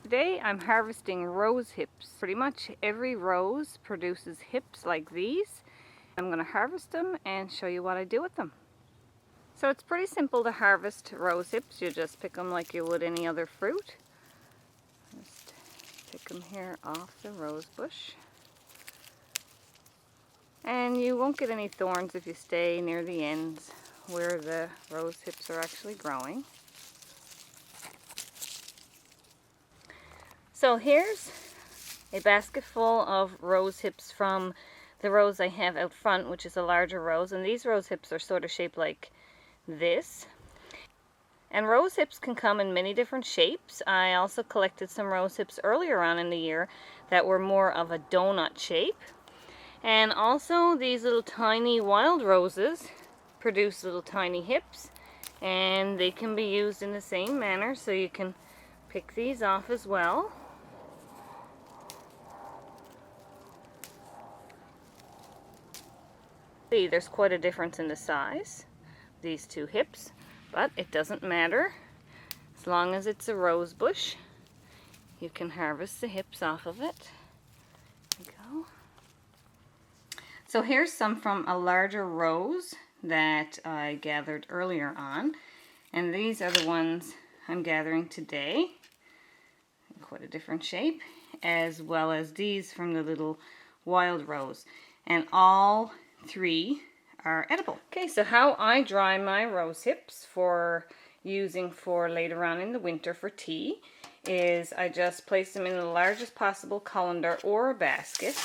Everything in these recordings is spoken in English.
Today I'm harvesting rose hips. Pretty much every rose produces hips like these. I'm going to harvest them and show you what I do with them. So it's pretty simple to harvest rose hips. You just pick them like you would any other fruit. Just pick them here off the rose bush. And you won't get any thorns if you stay near the ends where the rose hips are actually growing. So here's a basket full of rose hips from the rose I have out front, which is a larger rose, and these rose hips are sort of shaped like this. And rose hips can come in many different shapes. I also collected some rose hips earlier on in the year that were more of a donut shape. And also these little tiny wild roses produce little tiny hips, and they can be used in the same manner, so you can pick these off as well. See, there's quite a difference in the size, these two hips, but it doesn't matter. As long as it's a rose bush, you can harvest the hips off of it. There we go. So here's some from a larger rose that I gathered earlier on, and these are the ones I'm gathering today. Quite a different shape, as well as these from the little wild rose, and all three are edible. Okay, so how I dry my rose hips for using for later on in the winter for tea is I just place them in the largest possible colander or a basket,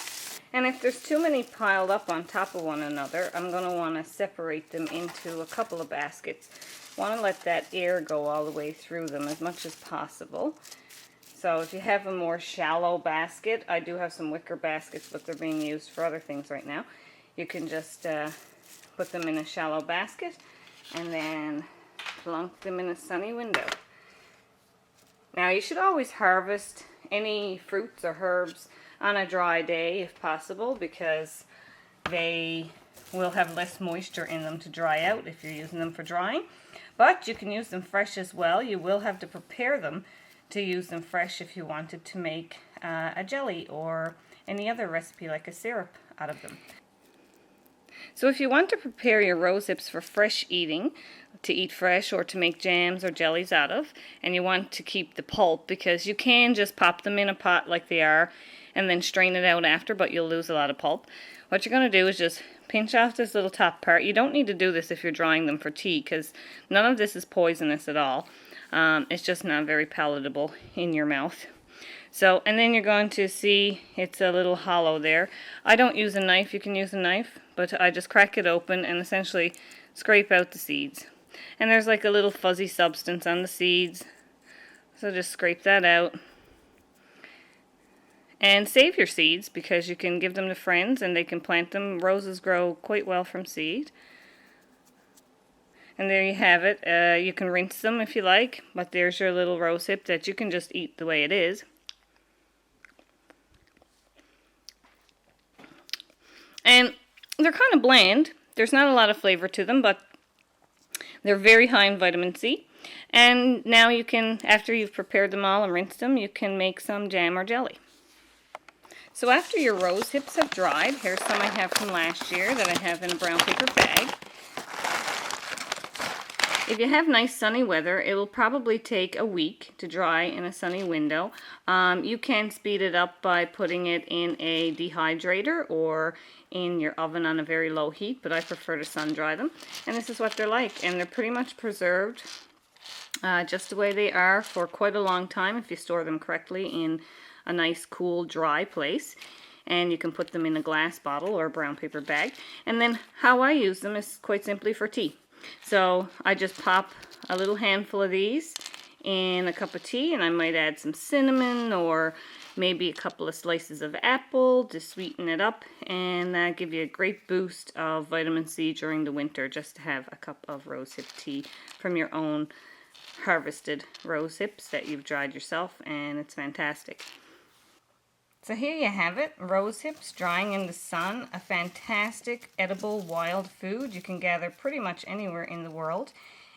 and if there's too many piled up on top of one another, I'm going to want to separate them into a couple of baskets. Want to let that air go all the way through them as much as possible. So if you have a more shallow basket, I do have some wicker baskets, but they're being used for other things right now. You can just put them in a shallow basket and then plunk them in a sunny window. Now you should always harvest any fruits or herbs on a dry day if possible, because they will have less moisture in them to dry out if you're using them for drying. But you can use them fresh as well. You will have to prepare them to use them fresh if you wanted to make a jelly or any other recipe like a syrup out of them. So if you want to prepare your rose hips for fresh eating, to eat fresh or to make jams or jellies out of, and you want to keep the pulp, because you can just pop them in a pot like they are and then strain it out after, but you'll lose a lot of pulp. What you're going to do is just pinch off this little top part. You don't need to do this if you're drying them for tea, because none of this is poisonous at all. It's just not very palatable in your mouth. So, and then you're going to see it's a little hollow there. I don't use a knife. You can use a knife, but I just crack it open and essentially scrape out the seeds. And there's like a little fuzzy substance on the seeds, so just scrape that out. And save your seeds, because you can give them to friends and they can plant them. Roses grow quite well from seed. And there you have it. You can rinse them if you like, but there's your little rose hip that you can just eat the way it is. And they're kind of bland. There's not a lot of flavor to them, but they're very high in vitamin C. And now you can, after you've prepared them all and rinsed them, you can make some jam or jelly. So after your rose hips have dried, here's some I have from last year that I have in a brown paper bag. If you have nice sunny weather, it will probably take a week to dry in a sunny window. You can speed it up by putting it in a dehydrator or in your oven on a very low heat, but I prefer to sun dry them. And this is what they're like, and they're pretty much preserved just the way they are for quite a long time if you store them correctly in a nice, cool, dry place. And you can put them in a glass bottle or a brown paper bag. And then how I use them is quite simply for tea. So I just pop a little handful of these in a cup of tea, and I might add some cinnamon or maybe a couple of slices of apple to sweeten it up, and give you a great boost of vitamin C during the winter, just to have a cup of rosehip tea from your own harvested rose hips that you've dried yourself, and it's fantastic. So here you have it, rose hips drying in the sun, a fantastic edible wild food you can gather pretty much anywhere in the world,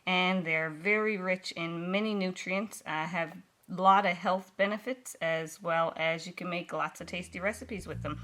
and they're very rich in many nutrients, have lot of health benefits, as well as you can make lots of tasty recipes with them.